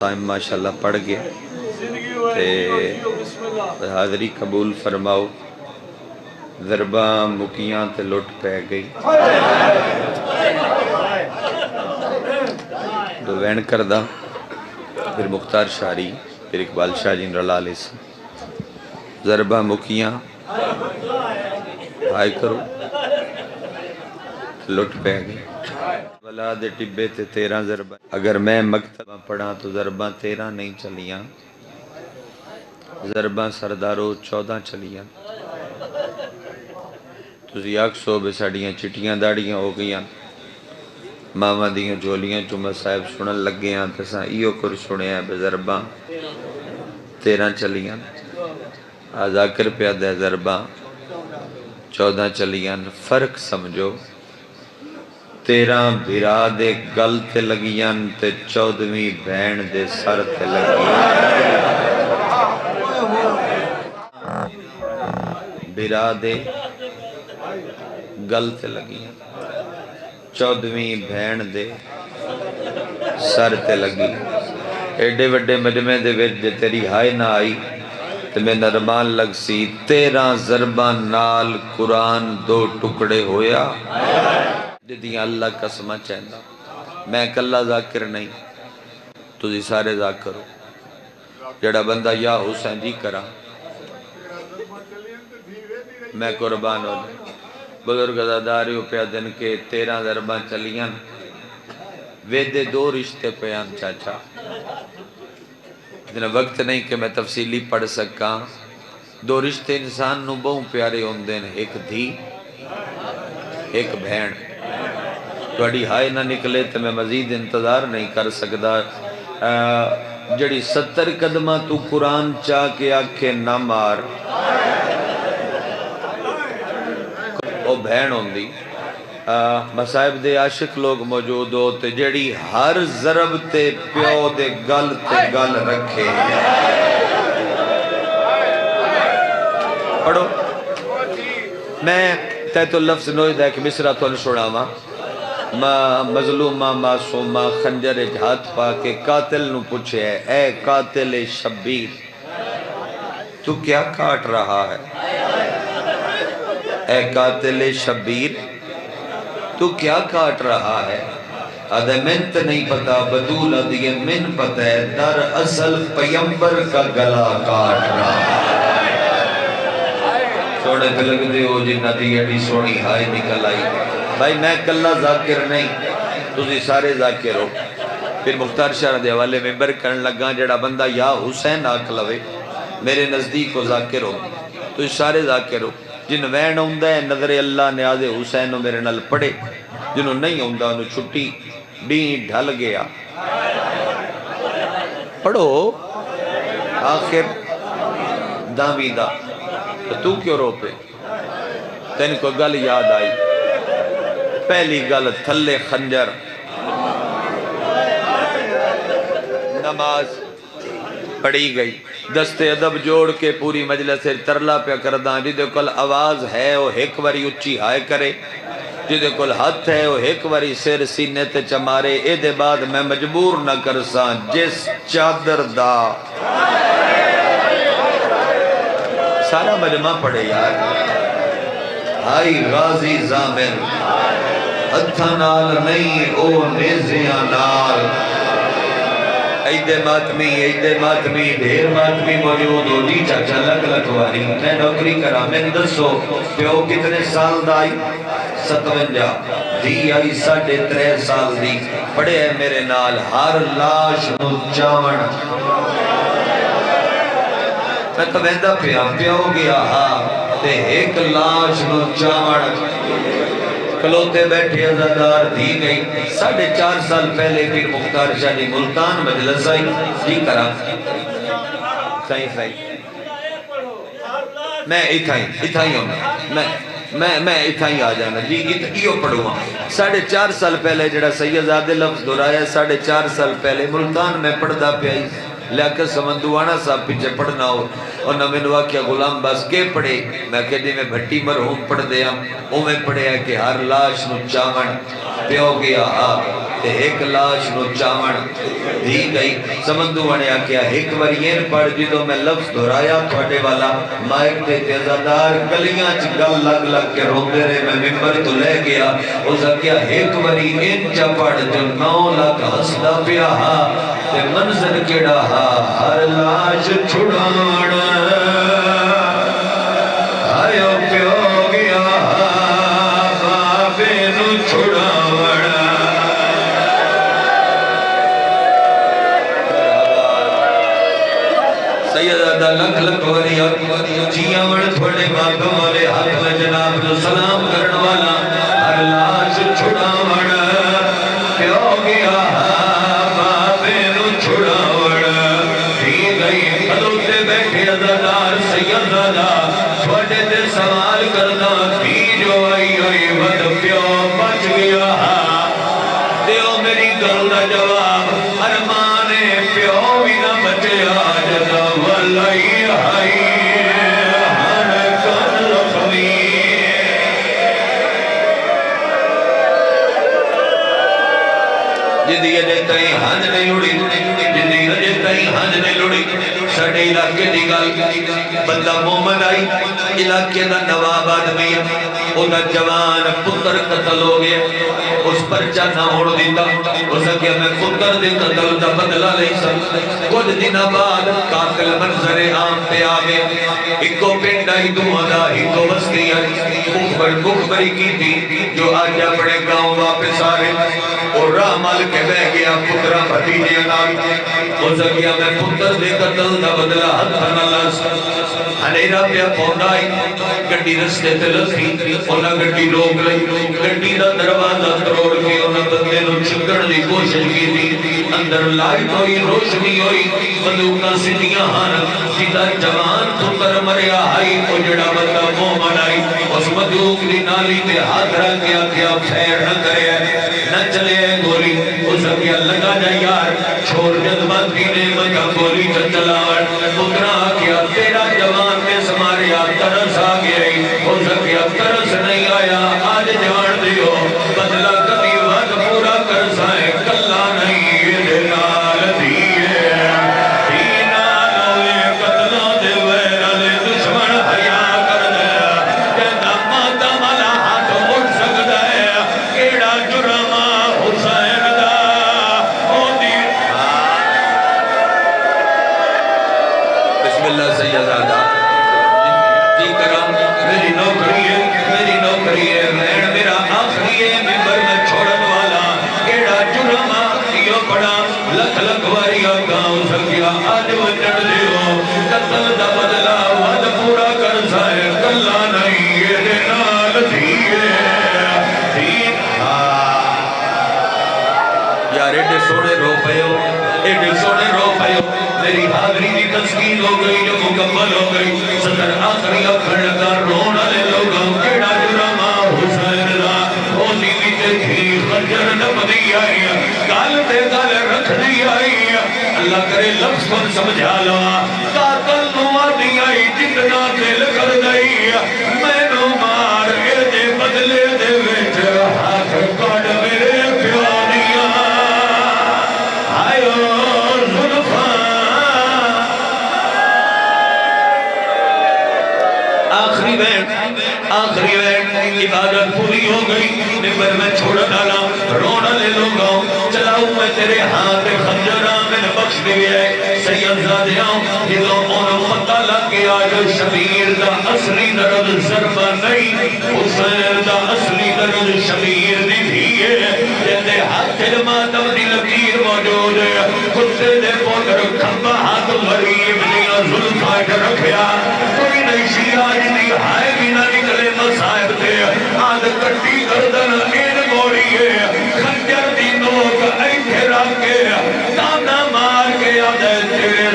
Time माशाल्लाह पढ़ गया ते हाज़री कबूल फरमाओ। ज़रबा मुकियां ते लुट पै गई दुवैन करदा फिर मुख्तार शारी फिर इकबाल शाह जी रला ले ज़रबा मुकियां हाय करो लुट पै गई वला दे टिब्बे ते 13 ज़रबा। अगर मैं मकतबा पढ़ा तो ज़रबा 13 नहीं चलियां, ज़रबा सरदारो 14 चलियां। तुसी आखसो भी साड़ियां चिट्टियां दाड़ियां हो गईयां, मामा दियां झोलियां चुमा साहिब सुनन लगे हैं तो असां इहो कुछ सुनिया भी ज़रबा 13 चलियां। आज़ाकिर पिया दे ज़रबा 14 चलियां। फर्क समझो, 13 भिरा दे गल ते लगियां ते 14वीं भैन दे सर ते लगी। भिरा दे गल ते लगियां 14वीं भैन दे सर ते लगी। एडे वड्डे मजमे दे विच जे तेरी हाय ना आई ते मैं नरमान लग सी। 13 ज़रबा नाल कुरान 2 टुकड़े होया जिदियां अल्लाह कसम चैंदा। मैं कल्ला ज़ाकिर नहीं, तुसी सारे ज़ाकिर हो। जेड़ा बंदा या हुसैन जी करा मैं कुर्बान हो जाए। बुजुर्ग अज़ादारी पिया दिन के 13 ज़रबा चलियां वेदे 2 रिश्ते पयान चाचा। इतना वक्त नहीं कि मैं तफसीली पढ़ सका। 2 रिश्ते इंसान नू बहु प्यारे होंदे ने, एक धी एक भैन। थोड़ी हाय ना निकले तो मैं मजीद इंतजार नहीं कर सकता। जड़ी 70 कदमा तू कुरान चा के आखे ना मार ओ भैन होंदी। मसाहिब दे आशिक लोग मौजूद हो ते जड़ी हर ज़रब ते प्यो दे गल ते गल रखे। पढ़ो मैं तै तो लफ्ज़ नोईदा कि मिसरा तुहानू सुनावा। मजलूमा मासूमा खंजर हाथ पा के कातिल नू पूछे, ऐ कातिल शब्बीर तू क्या काट रहा है? ऐ कातिल शब्बीर तू क्या काट रहा है? आदे मिन तो नहीं पता, बतूल आदि मिन पता है, दर असल पैगंबर का गला काट रहा है। सोने पे लगते हो जिन्ना दी एडी सोनी हाय निकल आई। भाई मैं कल्ला ज़ाकिर नहीं, तुसी सारे ज़ाकिर हो। फिर मुख्तार शाह दे हवाले मेंबर करन लगा, जेड़ा बंदा या हुसैन आख लवे मेरे नज़दीक को ज़ाकिर हो। तुसी सारे ज़ाकिर हो। जिन वैन आउंदा है नज़र अल्लाह ने आदे हुसैन मेरे नाल पढ़े, जिन्हों नहीं आउंदा उन्हों छुट्टी डी ढल गया। पढ़ो आखिर दावी दा तो तू क्यों रो पे? तेन को गल याद आई। पहली गल थल्ले खंजर, नमाज पढ़ी गई। दस्ते अदब जोड़ के पूरी मजलिस तरला पे करदा, जिदे कोल आवाज है वो एक बारी उच्ची हाय करे, जिदे कोल हथ है वो एक बारी सिर सीने ते चमारे। एदे बाद मैं मजबूर न करसा जिस चादर दा सारा मजमा पड़े यार। हाय गाजी जामिर हथा नाल नहीं ओ नेज़ियां नाल। ऐदे मातमी ढेर मातमी मौजूद हो जी चाचा लग लगवारी। मैं नौकरी करा, मैं दसो प्यो कितने साल दा आई? 57। धी आई 3.5 साल दी। पढ़े है मेरे नाल, हर लाश नू चावण। मैं तो वहदा पिया प्यो गया हा ते एक लाश नू चावण। खलोते बैठे अज़ादार दी गई। 4.5 साल पहले फिर मुख्तार शाह जी मुल्तान मजलिस आई जी करा सही मैं इथाई होना मैं इथाई आ जाना जी इो पढ़ूंगा। 4.5 साल पहले जड़ा सैयदादे लफ्ज दोहराया 4.5 साल पहले मुल्तान में पढ़दा पिया। लियाकत समंदुआना साहब पीछे पढ़ना हो और न मैंने आख्या गुलाम बस के पढ़े। मैं कह जिमें भट्टी मरहूम पढ़ते हैं उमें पढ़िया कि हर लाश नू चावण प्यो गया हा تے ایک لاش نو چاون دی گئی سمندو وڑیا کیا ایک ورین پڑھ جدو میں لفظ دھرایا تھوڑے والا مائک تے تیزادار گلیاں چ گل لگ لگ کے روندے رہے میں ممبر تو لے گیا اس کیا ایک ورین چا پڑھ جو 9 لاکھ ہسدا پیا تے منظر کیڑا ہر لاش چھڑان آیو پیو گیا بابے نو چھڑاوڑ سیدہ لکھ لکھ وریا جیاں وڑ تھوڑے باپوں والے حق میں جناب جو سلام کرن والا ہر لاش چھڑاوڑ پیو گیا بابے نو چھڑاوڑ دی گئی حضرت بیٹھے عزادار سیدہ تھوڑے دے سوال کرنا دی جو آئی آئی ود پیو بچ گیا دیو میری گل دا جواب ارمانے پیو بھی نہ بچے آج دا والائی آئی ہر کن لخوی جدی اجے تائیں ہنج نہیں اڑی جدی اجے تائیں ہنج نہیں لڑی ساڑھے علاقے دی گل بندہ مومن آئی علاقے دا نواب آدمی اوہ جوان پتر قتل ہو گئے اس پرچہ نہ ہوڑ دیتا اس کیا میں پتر دے قتل دا بدلہ لئی سکتا کچھ دن بعد قاتل منظر عام پہ آگے ایک کو پنڈا ہی دعا ایک کو بستی مخبری کی تھی جو آج اپنے گاؤں واپس آرے اور راہ مال کے بہ گیا پترہ بھتیجے نال اس کیا میں پتر دے قتل دا بدلہ حد نہ ہنیرہ پہ پونڈائی گھڑی رستے تے لکھی اونا گھڑی لوگ لئی گھڑی دا دروازہ تروڑ کے اونا بندے نو چھکڑ دی کوشش کی تھی اندر لائٹ ہوئی روشنی ہوئی بندوقہ سٹیاں ہانا جیتا جوان پتر مریا آئی اجڑا بندہ مومن آئی اس بندوق دی نالی تے ہاتھ رکھ کیا کیا پھیر نہ کرے نہ چلے گولی اس کیا لگا جا یار چھوڑ جذباتی نے مجھا گولی چلاوڑ پترہ کیا تیرا جوان میں سماریا ترس آگئی اس کیا ترس نہیں آیا آج جان دیو بدلہ کبھی وقت پورا کر سائے کلا نہیں یہ دلال دیئے دینا نوے قتلوں دے ویرل دشمن حیاء کر دے کہتا ماتا ملا ہاتھ اٹھ سکتا ہے کیڑا جرمہ حسین دا او دی بسم اللہ سیدہ جی کرام میری نوکری ہے میں میرا آخری ہے ممبر میں چھوڑن والا کیڑا جرمہ دیو پڑا لکھ لکھ واری آگاؤں سکیا آج وچن دیو قتل دا بدلہ ود پورا کر سائے کلا نہیں یہ دنال دیئے یار ایڈے سوڑے رو پہو میری حاضری دی تسکین ہو گئی جو مکمل ہو گئی صدر آخری اکھڑ لگا رونا لے لوگاں کیڑا جرمہ حسین دا او نیوی تے تھی خجر نب دی آئی کال تے کال رکھ دی آئی اللہ کرے لفظ پر سمجھا لوا قاتل نوا دی آئی جتنا دل کر دئی میں نو مار اے دے بدلے دے ویچ ہاتھ کڑ میرے پیانیاں آئیو آخری وین عبادت پوری ہو گئی ممبر میں چھوڑ ڈالا رونا لے لوگاں چلاؤں میں تیرے ہاتھ خنجرہ میں نے بخش دیئے سید زادیاں ہدوں انہوں خطہ لگ گیا جو شبیر دا اصلی درد ضربہ نہیں حسین دا اصلی درد شبیر دی دیئے جیسے ہاتھ ماتم دی لکیر موجود ہے کتے دے پوتر کھمبا ہاتھ غریب دیا ظلفائٹ رکھیا کوئی نہیں شیعہ جنی ہائے بھی نہ نکلے مسائب دے آدھ کٹی گردن این موڑی ہے خنجر دی نوک ایتھے رکھ کے تانا مار کے آدھے تیرے